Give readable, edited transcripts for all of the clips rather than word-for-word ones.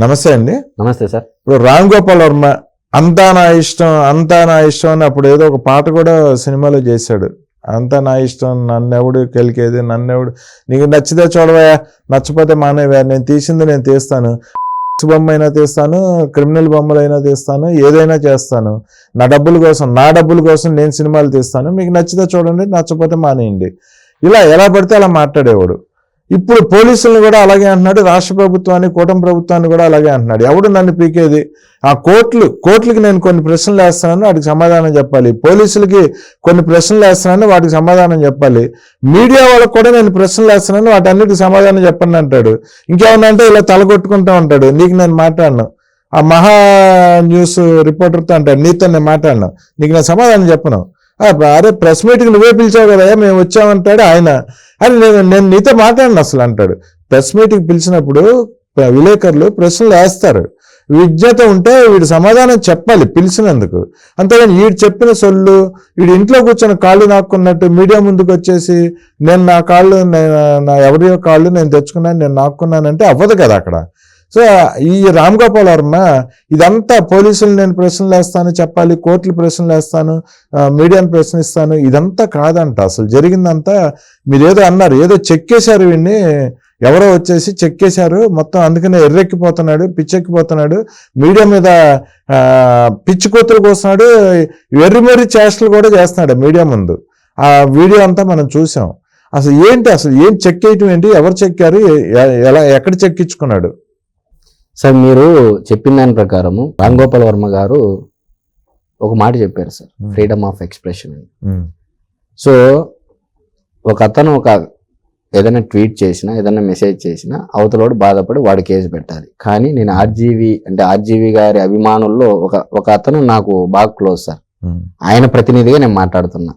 నమస్తే అండి. నమస్తే సార్. ఇప్పుడు రామ్ గోపాల్ వర్మ అంతా నా ఇష్టం అని అప్పుడు ఏదో ఒక పాట కూడా సినిమాలో చేశాడు. అంతా నా ఇష్టం, నన్నెవడు కెలికేది, నన్నెవడు నీకు నచ్చితే చూడవయా, నచ్చపోతే మానేవా, నేను తీసింది నేను తీస్తాను, బొమ్మ అయినా తీస్తాను, క్రిమినల్ బొమ్మలైనా తీస్తాను, ఏదైనా చేస్తాను, నా డబ్బుల కోసం నేను సినిమాలు తీస్తాను, మీకు నచ్చితే చూడండి, నచ్చపోతే మానేయండి. ఇలా ఎలా పడితే అలా మాట్లాడేవాడు. ఇప్పుడు పోలీసులను కూడా అలాగే అంటున్నాడు, రాష్ట్ర ప్రభుత్వాన్ని, కూటమి ప్రభుత్వాన్ని కూడా అలాగే అంటున్నాడు. ఎవడు నన్ను పీకేది? ఆ కోర్టులకి నేను కొన్ని ప్రశ్నలు వేస్తున్నాను, వాటికి సమాధానం చెప్పాలి. పోలీసులకి కొన్ని ప్రశ్నలు వేస్తున్నాను, వాటికి సమాధానం చెప్పాలి. మీడియా వాళ్ళకి కూడా నేను ప్రశ్నలు వేస్తున్నాను, వాటన్నిటికి సమాధానం చెప్పండి అంటాడు. ఇంకేమన్నా అంటే ఇలా తలకొట్టుకుంటా ఉంటాడు. నీకు నేను మాట్లాడను, ఆ మహా న్యూస్ రిపోర్టర్తో అంటాడు, నీతో నేను మాట్లాడను, నీకు నేను సమాధానం చెప్పను. అరే ప్రెస్ మీట్కి నువ్వే పిలిచావు కదా, మేము వచ్చామంటాడు ఆయన. అని నేను నీతో మాట్లాడను అసలు అంటాడు. ప్రెస్ మీట్కి పిలిచినప్పుడు విలేకరులు ప్రశ్నలు వేస్తారు, విజ్ఞత ఉంటే వీడు సమాధానం చెప్పాలి పిలిచినందుకు. అంతేగాని వీడు చెప్పిన సొల్లు, వీడు ఇంట్లో కూర్చొని కాళ్ళు నాక్కున్నట్టు మీడియా ముందుకు వచ్చేసి నేను నా కాళ్ళు, నా ఎవరియో కాళ్ళు నేను తెచ్చుకున్నాను, నేను నాక్కున్నానంటే అవ్వదు కదా అక్కడ. సో ఈ రామ్ గోపాల్ వర్మ ఇదంతా పోలీసులు నేను ప్రశ్నలు వేస్తాను చెప్పాలి, కోర్టులు ప్రశ్నలు వేస్తాను, మీడియాను ప్రశ్నిస్తాను, ఇదంతా కాదంట. అసలు జరిగిందంతా మీరేదో అన్నారు, ఏదో చెక్కేశారు వీడిని, ఎవరో వచ్చేసి చెక్కేశారు మొత్తం, అందుకనే ఎర్రెక్కిపోతున్నాడు, పిచ్చెక్కిపోతున్నాడు, మీడియా మీద పిచ్చి కూతురు కోస్తున్నాడు, వెర్రిమర్రి చేష్టలు కూడా చేస్తున్నాడు మీడియా ముందు. ఆ వీడియో అంతా మనం చూసాం. అసలు ఏం చెక్కేయటం ఏంటి, ఎవరు చెక్కారు, ఎక్కడ చెక్కించుకున్నాడు? సార్ మీరు చెప్పిన దాని ప్రకారము రామ్ గోపాల్ వర్మ గారు ఒక మాట చెప్పారు సార్, ఫ్రీడమ్ ఆఫ్ ఎక్స్ప్రెషన్ అని. సో ఒక అతను ఏదైనా ట్వీట్ చేసినా, ఏదైనా మెసేజ్ చేసినా అవతలోడు బాధపడి వాడు కేసు పెట్టాలి. కానీ నేను ఆర్జీవి గారి అభిమానుల్లో ఒక అతను నాకు బాగా క్లోజ్ సార్, ఆయన ప్రతినిధిగా నేను మాట్లాడుతున్నా.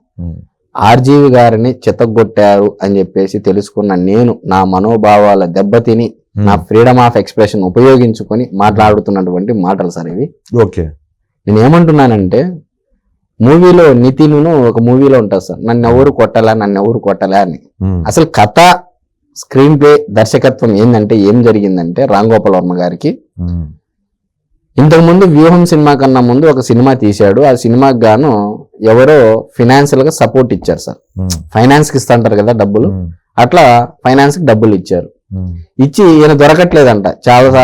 ఆర్జీవి గారిని చితగొట్టారు అని చెప్పేసి తెలుసుకున్న నేను నా మనోభావాల దెబ్బతిని నా ఫ్రీడమ్ ఆఫ్ ఎక్స్ప్రెషన్ ఉపయోగించుకొని మాట్లాడుతున్నటువంటి మాటలు సార్ ఇవి. ఓకే, నేను ఏమంటున్నానంటే, మూవీలో నితిన్ ఒక మూవీలో ఉంటుంది సార్, నన్ను ఎవరు కొట్టలే అని. అసలు కథ, స్క్రీన్ ప్లే, దర్శకత్వం ఏంటంటే ఏం జరిగిందంటే, రామ్ గోపాల్ వర్మ గారికి ఇంతకుముందు వ్యూహం సినిమా కన్నా ముందు ఒక సినిమా తీశాడు. ఆ సినిమాకి గాను ఎవరో ఫైనాన్షియల్ గా సపోర్ట్ ఇచ్చారు సార్, ఫైనాన్స్ కి ఇస్తుంటారు కదా డబ్బులు, అట్లా ఫైనాన్స్ కి డబ్బులు ఇచ్చారు. ఇచ్చి ఈయన దొరకట్లేదంట, చాలా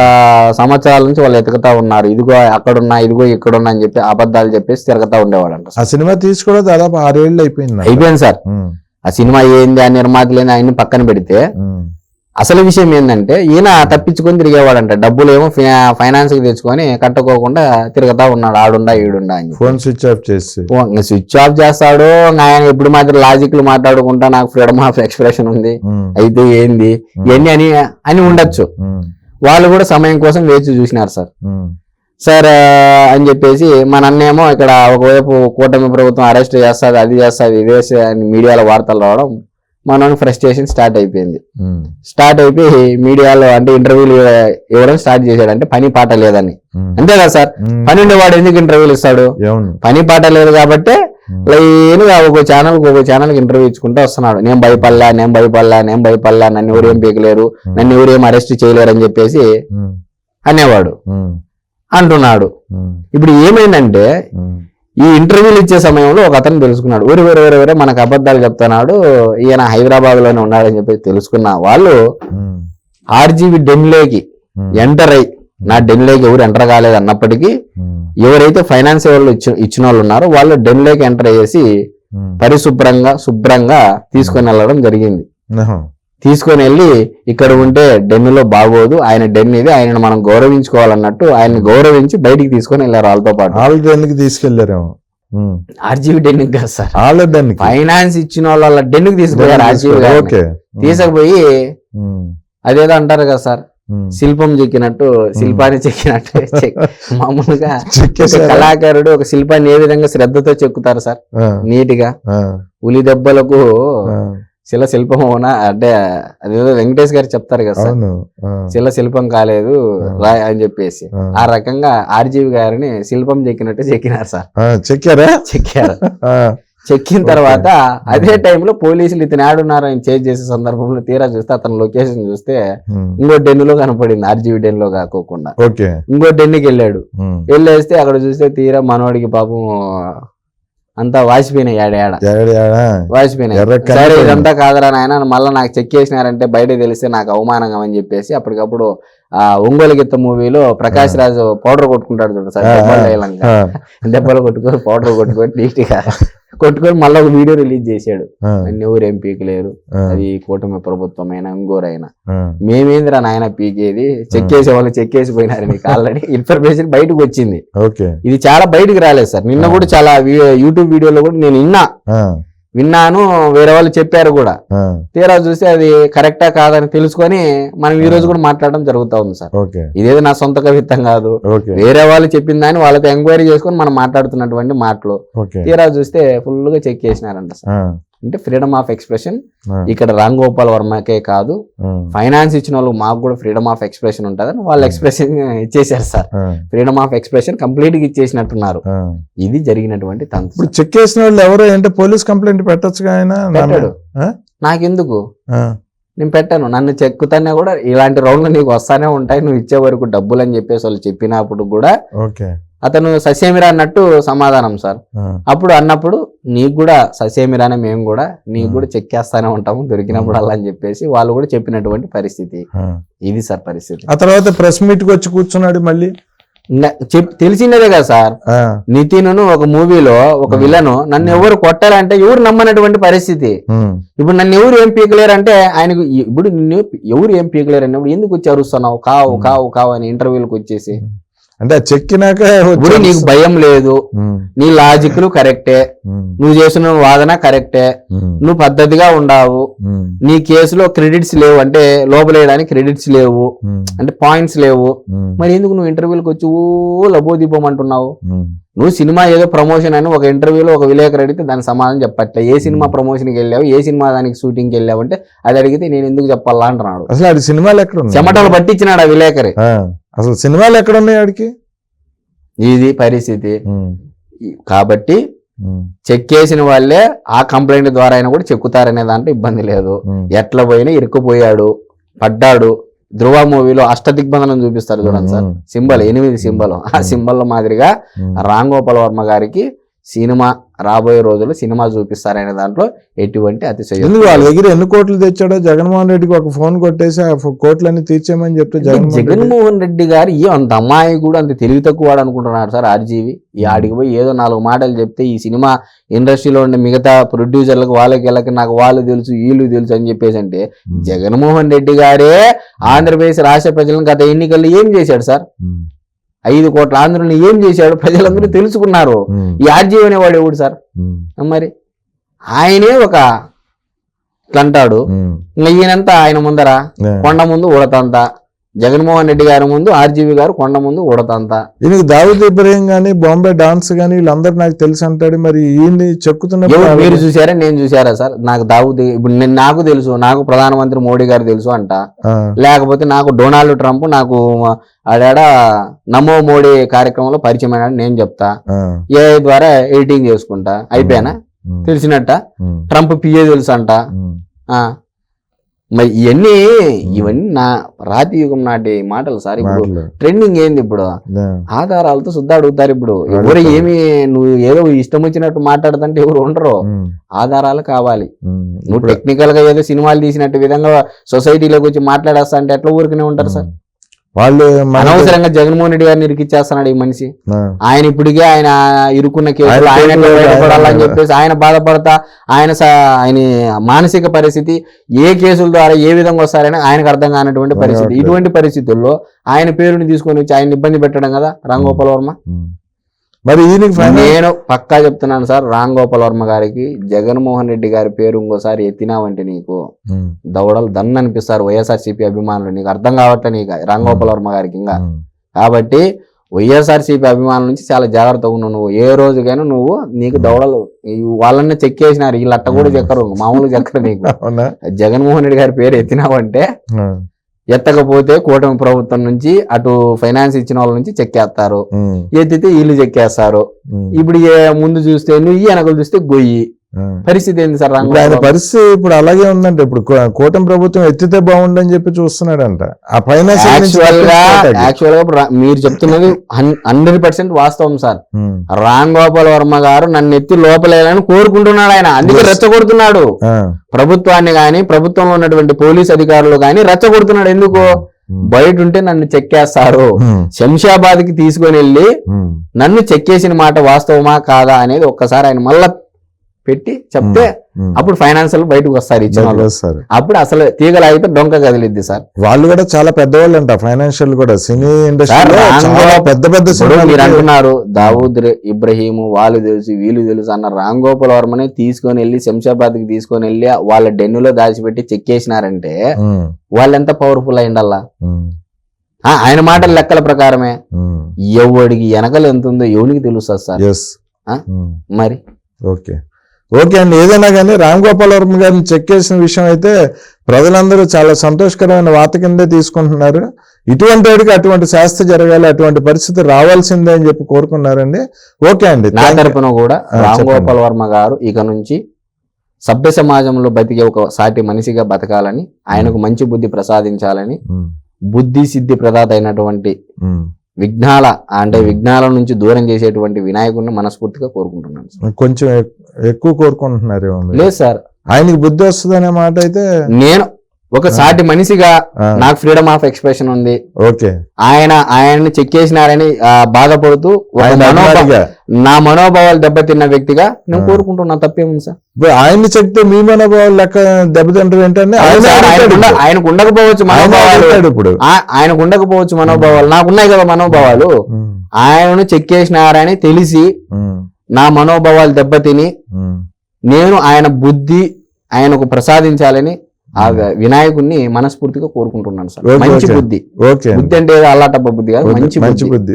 సంవత్సరాల నుంచి వాళ్ళు ఎతుకుతా ఉన్నారు, ఇదిగో అక్కడున్నా, ఇదిగో ఇక్కడున్నా అని చెప్పి అబద్ధాలు చెప్పేసి తిరగతా ఉండేవాడంట. ఆ సినిమా తీసుకోవడం దాదాపు 6 ఏళ్ళు అయిపోయింది సార్. ఆ సినిమా ఏంది, ఆ నిర్మాతలు ఏంది, ఆయన్ని పక్కన పెడితే అసలు విషయం ఏంటంటే ఈయన తప్పించుకొని తిరిగేవాడంట. డబ్బులు ఏమో ఫైనాన్స్ కి తెచ్చుకొని కట్టుకోకుండా తిరుగుతా ఉన్నాడు, ఆడుండా ఈడుండా అని. ఫోన్ స్విచ్ ఆఫ్ చేసి స్విచ్ ఆఫ్ చేస్తాడు. ఆయన ఎప్పుడు మాత్రం లాజిక్లు మాట్లాడుకుంటా నాకు ఫ్రీడమ్ ఆఫ్ ఎక్స్ప్రెషన్ ఉంది, అయితే ఏంది ఇవన్నీ అని ఉండొచ్చు. వాళ్ళు కూడా సమయం కోసం వేచి చూసినారు సార్ అని చెప్పేసి. మన అన్నేమో ఇక్కడ ఒకవైపు కూటమి ప్రభుత్వం అరెస్ట్ చేస్తుంది, అది చేస్తుంది, ఇదే అని మీడియాలో వార్తలు రావడం, మనం ఫ్రస్ట్రేషన్ స్టార్ట్ అయిపోయింది. స్టార్ట్ అయిపోయి మీడియాలో అంటే ఇంటర్వ్యూలు ఇవ్వడం స్టార్ట్ చేశాడు. అంటే పని పాట లేదని, అంతే కదా సార్. పని ఉండేవాడు ఎందుకు ఇంటర్వ్యూలు ఇస్తాడు? పని పాట లేదు కాబట్టి లైన్గా ఒక ఛానల్కి ఇంటర్వ్యూ ఇచ్చుకుంటూ వస్తున్నాడు. నేను భయపడలా, నన్ను ఎవరేం పీకలేరు, నన్ను ఎవరేం అరెస్ట్ చేయలేరు అని చెప్పేసి అనేవాడు, అంటున్నాడు. ఇప్పుడు ఏమైందంటే ఈ ఇంటర్వ్యూలు ఇచ్చే సమయంలో ఒక అతను తెలుసుకున్నాడు, వేరే మనకు అబద్ధాలు చెప్తున్నాడు, ఈయన హైదరాబాద్ లోనే ఉన్నాడని చెప్పి తెలుసుకున్న వాళ్ళు ఆర్జీవి డెన్లోకి ఎంటర్ అయ్యి, నా డెన్లోకి ఎవరు ఎంటర్ కాలేదు అన్నప్పటికీ ఎవరైతే ఫైనాన్స్ వాళ్ళు ఇచ్చిన వాళ్ళు ఉన్నారో వాళ్ళు డెన్లోకి ఎంటర్ అయ్యేసి శుభ్రంగా తీసుకొని వెళ్ళడం జరిగింది. తీసుకొని వెళ్ళి ఇక్కడ ఉంటే డెన్నులో బాగోదు, ఆయన డెన్ ఇది, ఆయనను మనం గౌరవించుకోవాలన్నట్టు ఆయన్ని గౌరవించి బయటికి తీసుకొని వెళ్ళారు. వాళ్ళతో పాటు డెన్కి తీసుకెళ్లారేమో, ఆర్జీవి డెన్కి కాదు సార్, ఫైనాన్స్ ఇచ్చిన వాళ్ళ డెన్కి తీసుకెళ్లారు. ఆర్జీవి తీసుకుపోయి అదేదో అంటారు కదా సార్, శిల్పం చెక్కినట్టు, శిల్పాన్ని చెక్కినట్టు మామూలుగా కళాకారుడు ఒక శిల్పాన్ని ఏ విధంగా శ్రద్ధతో చెక్కుతారు సార్, నీట్ గా. ఉలి దెబ్బలకు శిల్పం అవునా అంటే అదేదో వెంకటేష్ గారు చెప్తారు కదా సార్, శిల్పం కాలేదు అని చెప్పేసి, ఆ రకంగా ఆర్జీవి గారిని శిల్పం చెక్కినట్టు చెక్కినారు సార్. చెక్కారు. చెక్కిన తర్వాత అదే టైంలో పోలీసులు ఇతను ఆడున్నారు ఆయన చేజ్ చేసే సందర్భంలో తీరా చూస్తే అతని లొకేషన్ చూస్తే ఇంకో డెన్నులో కనపడింది, ఆర్జీవీ డెన్లో కాకోకుండా ఓకే ఇంకో డెన్నుకి వెళ్ళాడు. వెళ్ళేస్తే అక్కడ చూస్తే తీరా మనవాడికి పాపం అంతా వాసిపోయినాయి, వాసిపోయినాయి. సరే ఇదంతా కాదరా నాయన, మళ్ళీ నాకు చెక్ చేసినారంటే బయట తెలిస్తే నాకు అవమానంగా అని చెప్పేసి అప్పటికప్పుడు ఆ ఒంగోలు గిత్త మూవీలో ప్రకాష్ రాజు పౌడర్ కొట్టుకుంటాడు చూడండి సార్, దెబ్బలు కొట్టుకొని పౌడర్ కొట్టుకొని నీట్గా కొట్టుకొని మళ్ళీ ఒక వీడియో రిలీజ్ చేశాడు. నన్ను ఎవరు ఏం పీకలేరు, అది కూటమి ప్రభుత్వమైనా ఇంకోరైనా, మేమేంద్రా నాయన పీకేది, చెక్ చేసే వాళ్ళు చెక్ చేసిపోయినారు, మీకు ఆల్రెడీ ఇన్ఫర్మేషన్ బయటకు వచ్చింది. ఇది చాలా బయటకు రాలేదు సార్. నిన్న కూడా చాలా యూట్యూబ్ వీడియోలో కూడా నేను విన్నాను, వేరే వాళ్ళు చెప్పారు కూడా. తీరా చూస్తే అది కరెక్టా కాదని తెలుసుకొని మనం ఈ రోజు కూడా మాట్లాడడం జరుగుతా ఉంది సార్. ఇదేదో నా సొంత కవిత్వం కాదు, వేరే వాళ్ళు చెప్పిన దాన్ని వాళ్ళతో ఎంక్వైరీ చేసుకొని మనం మాట్లాడుతున్నటువంటి మాటలు. తీరా చూస్తే ఫుల్ గా చెక్ చేసినారంట సార్. అంటే ఫ్రీడమ్ ఆఫ్ ఎక్స్ప్రెషన్ ఇక్కడ రామ్ గోపాల్ వర్మకే కాదు, ఫైనాన్స్ ఇచ్చిన వాళ్ళు మాకు కూడా ఫ్రీడమ్ ఆఫ్ ఎక్స్ప్రెషన్ ఉంటుందని వాళ్ళు ఎక్స్ప్రెషన్ ఇచ్చేసారు sir. Freedom of expression complete గా ఇచ్చేసినట్టున్నారు. ఇది జరిగినటువంటి తంత్రం. ఇప్పుడు చెక్ చేసిన వాళ్ళు ఎవరు అంటే పోలీస్ కంప్లైంట్ పెట్టొచ్చు. పెట్టాడు, నాకెందుకు, నేను పెట్టాను. నన్ను చెక్కుతానే కూడా ఇలాంటి రౌండ్లు నీకు వస్తానే ఉంటాయి, నువ్వు ఇచ్చే వరకు డబ్బులు అని చెప్పేసి వాళ్ళు చెప్పినప్పుడు కూడా అతను ససేమిరా అన్నట్టు సమాధానం సార్. అప్పుడు అన్నప్పుడు నీకు కూడా ససేమిరానే, మేము కూడా నీకు కూడా చెక్కేస్తానే ఉంటాము దొరికినప్పుడు అలా అని చెప్పేసి వాళ్ళు కూడా చెప్పినటువంటి పరిస్థితి. ఇది సార్ పరిస్థితి. ఆ తర్వాత ప్రెస్ మీట్ కి వచ్చి కూర్చున్నాడు మళ్ళీ. తెలిసిందే కదా సార్, నితిన్ ఒక మూవీలో ఒక విలను నన్ను ఎవరు కొట్టారంటే ఎవరు నమ్మనటువంటి పరిస్థితి. ఇప్పుడు నన్ను ఎవరు ఏం పీకలేరు అంటే ఆయనకు, ఇప్పుడు నిన్ను ఎవరు ఏం పీకలేరు అన్నప్పుడు ఎందుకు వచ్చి అరుస్తున్నావు కావు కావు కావు అని ఇంటర్వ్యూలకు వచ్చేసి, అంటే చెక్కినాక ఇప్పుడు నీకు భయం లేదు, నీ లాజిక్లు కరెక్టే, నువ్వు చేసిన వాదన కరెక్టే, నువ్వు పద్ధతిగా ఉండవు, నీ కేసులో క్రెడిట్స్ లేవు, అంటే లోపలేయడానికి క్రెడిట్స్ లేవు, అంటే పాయింట్స్ లేవు, మరి ఎందుకు నువ్వు ఇంటర్వ్యూలకు వచ్చి ఓ లబోదీపం అంటున్నావు? నువ్వు సినిమా ఏదో ప్రమోషన్ అని ఒక ఇంటర్వ్యూలో ఒక విలేకరు అడిగితే దానికి సమాధానం చెప్పట్లే. ఏ సినిమా ప్రమోషన్కి వెళ్ళావు, ఏ సినిమా దానికి షూటింగ్కి వెళ్ళావు అంటే అది అడిగితే నేను ఎందుకు చెప్పాలా అంటున్నాడు. అసలు అది సినిమాలు ఎక్కడ చెమటలు పట్టించినాడు ఆ విలేకరి. అసలు సినిమాలు ఎక్కడ ఉన్నాయి ఆడికి? ఇది పరిస్థితి. కాబట్టి చెక్ చేసిన వాళ్ళే ఆ కంప్లైంట్ ద్వారా అయినా కూడా చెక్కుతారనే దాంట్లో ఇబ్బంది లేదు. ఎట్లా పోయినా ఇరుక్కుపోయాడు, పడ్డాడు. ధ్రువ మూవీలో అష్టదిగ్బంధనం చూపిస్తారు చూడండి సార్, సింబల్ 8 సింబల్, ఆ సింబల్ మాదిరిగా రామ్ గోపాల్ వర్మ గారికి సినిమా రాబోయే రోజుల్లో సినిమా చూపిస్తారనే దాంట్లో ఎటువంటి అతిశయం. వాళ్ళ దగ్గర ఎన్ని కోట్లు తెచ్చాడో జగన్మోహన్ రెడ్డికి ఒక ఫోన్ కొట్టేసి ఆ కోట్లన్నీ తీర్చేయమని చెప్తే జగన్మోహన్ రెడ్డి గారు అంత అమ్మాయి కూడా అంత తెలివి తక్కువ వాడు అనుకుంటున్నాడు సార్. ఆర్జీవి ఈ ఆడికి పోయి ఏదో 4 మాటలు చెప్తే ఈ సినిమా ఇండస్ట్రీలో ఉండే మిగతా ప్రొడ్యూసర్లకు వాళ్ళకి నాకు వాళ్ళు తెలుసు వీళ్ళు తెలుసు అని చెప్పేసి, అంటే జగన్మోహన్ రెడ్డి గారే ఆంధ్రప్రదేశ్ రాష్ట్ర ప్రజలను గత ఎన్నికల్లో ఏం చేశాడు సార్? 5 కోట్ల ఆంధ్రులను ఏం చేశాడు ప్రజలందరూ తెలుసుకున్నారు. ఈ ఆర్జీవి అనేవాడు ఎవడు సార్? మరి ఆయనే ఒక అంటాడు, ఈయనంతా ఆయన ముందర కొండ ముందు ఉడతంతా, జగన్మోహన్ రెడ్డి గారి ముందు ఆర్జీవి గారు కొండ ముందు ఉడతంతా. ఈయనకి దావుద్ ఇబ్రహీం గానీ బాంబే డాన్స్ గానీ వీళ్ళందరూ నాకు తెలుసు అంటాడు. మరి ఈయన్ని చెక్కుతున్నప్పుడు మీరు చూసారా, నేను చూసారా సార్? నాకు దావుద్, ఇప్పుడు నాకు తెలుసు, నాకు ప్రధానమంత్రి మోడీ గారు తెలుసు అంట, లేకపోతే నాకు డొనాల్డ్ ట్రంప్ నాకు ఆడాడ నమో మోడీ కార్యక్రమంలో పరిచయం అయినాడు నేను చెప్తా, ఏ ద్వారా ఎడిటింగ్ చేసుకుంటా, అయిపోయానా తెలిసినట్ట. ట్రంప్ పిఏ తెలుసు అంట. మరి ఇవన్నీ నా రాతి యుగం నాటి మాటలు సార్. ఇప్పుడు ట్రెండింగ్ ఏంది? ఇప్పుడు ఆధారాలతో శుద్ధ అడుగుతారు. ఇప్పుడు ఎవరు ఏమి నువ్వు ఏదో ఇష్టం వచ్చినట్టు మాట్లాడుతుంటే ఎవరు ఉండరు, ఆధారాలు కావాలి. నువ్వు టెక్నికల్ గా ఏదో సినిమాలు తీసినట్టు విధంగా సొసైటీలోకి వచ్చి మాట్లాడేస్తా అంటే ఎట్లా ఊరికనే ఉంటారు సార్? వాళ్ళు అనవసరంగా జగన్మోహన్ రెడ్డి గారిని ఇరికిచ్చేస్తున్నాడు ఈ మనిషి. ఆయన ఇప్పటికే ఆయన ఇరుక్కున్న కేసులు ఆయన బయటపడాలని చెప్పేసి ఆయన బాధపడతా, ఆయన మానసిక పరిస్థితి ఏ కేసుల ద్వారా ఏ విధంగా వస్తారని ఆయనకు అర్థం కానటువంటి పరిస్థితి. ఇటువంటి పరిస్థితుల్లో ఆయన పేరుని తీసుకొని వచ్చి ఆయన ఇబ్బంది పెట్టడం కదా రామ్ గోపాల్ వర్మ. మరి నేను పక్కా చెప్తున్నాను సార్, రామ్ గోపాల్ వర్మ గారికి జగన్మోహన్ రెడ్డి గారి పేరు ఇంకోసారి ఎత్తినావంటే నీకు దవడలు దన్ను అనిపిస్తారు వైఎస్ఆర్సీపీ అభిమానులు. నీకు అర్థం కావట్లే నీకు రామ్ గోపాల్ వర్మ గారికి ఇంకా. కాబట్టి వైఎస్ఆర్సీపీ అభిమానుల నుంచి చాలా జాగ్రత్తగా ఉన్నావు. నువ్వు ఏ రోజుకైనా నీకు దవడలు వాళ్ళనే చెక్కేసినారు, వీళ్ళు అట్ట కూడా చెక్కరు, మామూలు చెక్కరు. నీకు జగన్మోహన్ రెడ్డి గారి పేరు ఎత్తినావంటే ఎత్తకపోతే కూటమి ప్రభుత్వం నుంచి అటు ఫైనాన్స్ ఇచ్చిన వాళ్ళ నుంచి చెక్కేస్తారు, ఎత్తితే వీళ్ళు చెక్కేస్తారు. ఇప్పుడు ముందు చూస్తే నువ్వు, వెనకలు చూస్తే గొయ్యి. పరిస్థితి ఏంది సార్? ఆయన పరిస్థితి ఇప్పుడు అలాగే ఉందంటే, ఇప్పుడు కూటమి ప్రభుత్వం ఎత్తితే బాగుండని చెప్పి చూస్తున్నాడంట. ఆ ఫైనాన్స్ యాక్చువల్ గా మీరు చెప్తున్నది 100% వాస్తవం సార్. రామ్ గోపాల్ వర్మ గారు నన్ను ఎత్తి లోపలేయాలని కోరుకుంటున్నాడు ఆయన, అందుకే రెచ్చగొడుతున్నాడు ప్రభుత్వాన్ని గాని, ప్రభుత్వంలో ఉన్నటువంటి పోలీస్ అధికారులు గాని రెచ్చగొడుతున్నాడు. ఎందుకు? బయట ఉంటే నన్ను చెక్కేస్తారు, శంషాబాద్ కి తీసుకొని వెళ్ళి నన్ను చెక్కేసిన మాట వాస్తవమా కాదా అనేది ఒక్కసారి ఆయన మళ్ళా పెట్టి చెప్తే అప్పుడు ఫైనాన్షియల్ బయటకు వస్తారు ఇచ్చిన వాళ్ళు. అప్పుడు అసలు తీగలాగితే డొంక కదిలిద్ది సార్. వాళ్ళు కూడా చాలా పెద్దవాళ్ళు అంట, ఫైనాన్షియల్ కూడా సినీ ఇండస్ట్రీ పెద్ద పెద్ద. మీరు అంటున్నారు దావూద్ ఇబ్రహీం వాళ్ళు తెలుసు వీళ్ళు తెలుసు అన్న రామ్ గోపాల్ వర్మని తీసుకొని వెళ్ళి శంషాబాద్ కి తీసుకొని వెళ్ళి వాళ్ళ డెన్నులో దాచిపెట్టి చెక్కేసినారంటే వాళ్ళు ఎంత పవర్ఫుల్ అయిండల్లా. ఆయన మాటల లెక్కల ప్రకారమే ఎవడికి వెనకలు ఎంత ఉందో ఎవరికి తెలుస్తుంది సార్. మరి ఓకే అండి. ఏదైనా కానీ రామ్ గోపాల్ వర్మ గారిని చెక్ చేసిన విషయం అయితే ప్రజలందరూ చాలా సంతోషకరమైన వాత కిందే తీసుకుంటున్నారు. ఇటువంటి వాడికి అటువంటి శాస్త్ర జరగాలి, అటువంటి పరిస్థితి రావాల్సిందే అని చెప్పి కోరుకున్నారండి. ఓకే అండి. నా తరపున కూడా రామ్ గోపాల్ వర్మ గారు ఇక నుంచి సభ్య సమాజంలో బతికే ఒక సాటి మనిషిగా బతకాలని, ఆయనకు మంచి బుద్ధి ప్రసాదించాలని, బుద్ధి సిద్ధి ప్రదాత అయినటువంటి విఘ్నాల నుంచి దూరం చేసేటువంటి వినాయకుడిని మనస్ఫూర్తిగా కోరుకుంటున్నాను. కొంచెం ఎక్కువ కోరుకుంటున్నారు. లేదు సార్, ఆయనకి బుద్ధి వస్తుంది అనే మాట అయితే నేను ఒక సాటి మనిషిగా నాకు ఫ్రీడమ్ ఆఫ్ ఎక్స్ప్రెషన్ ఉంది. ఓకే, ఆయన్ని చెక్కేసినారని బాధపడుతూ నా మనోభావాలు దెబ్బతిన్న వ్యక్తిగా నేను కోరుకుంటున్నా. తప్పేముంది సార్? ఆయన్ని చెప్తే మీ మనోభావాలు లెక్క దెబ్బతింటారు ఏంటంటే ఆయనకు ఉండకపోవచ్చు మనోభావాలు, ఇప్పుడు ఆయనకు ఉండకపోవచ్చు మనోభావాలు, నాకున్నాయి కదా మనోభావాలు. ఆయనను చెక్కేసినారని తెలిసి నా మనోభావాలు దెబ్బతిని నేను ఆయన బుద్ధి ఆయనకు ప్రసాదించాలని ఆ వినాయకుడిని మనస్ఫూర్తిగా కోరుకుంటున్నాను సార్. మంచి బుద్ధి, బుద్ధి అంటే అల్లాటప్ప బుద్ధి కాదు, మంచి బుద్ధి.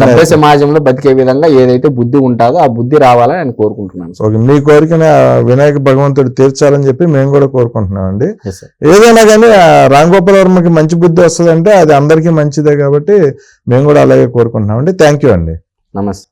సభ్య సమాజంలో బతికే విధంగా ఏదైతే బుద్ధి ఉంటుందో ఆ బుద్ధి రావాలని నేను కోరుకుంటున్నాను. మీ కోరికన వినాయక భగవంతుడు తీర్చాలని చెప్పి మేము కూడా కోరుకుంటున్నాం అండి. ఏదైనా కానీ రామ్ గోపాల్ వర్మకి మంచి బుద్ధి వస్తుందంటే అది అందరికీ మంచిదే కాబట్టి మేము కూడా అలాగే కోరుకుంటున్నాం అండి. థ్యాంక్ యూ అండి. నమస్తే.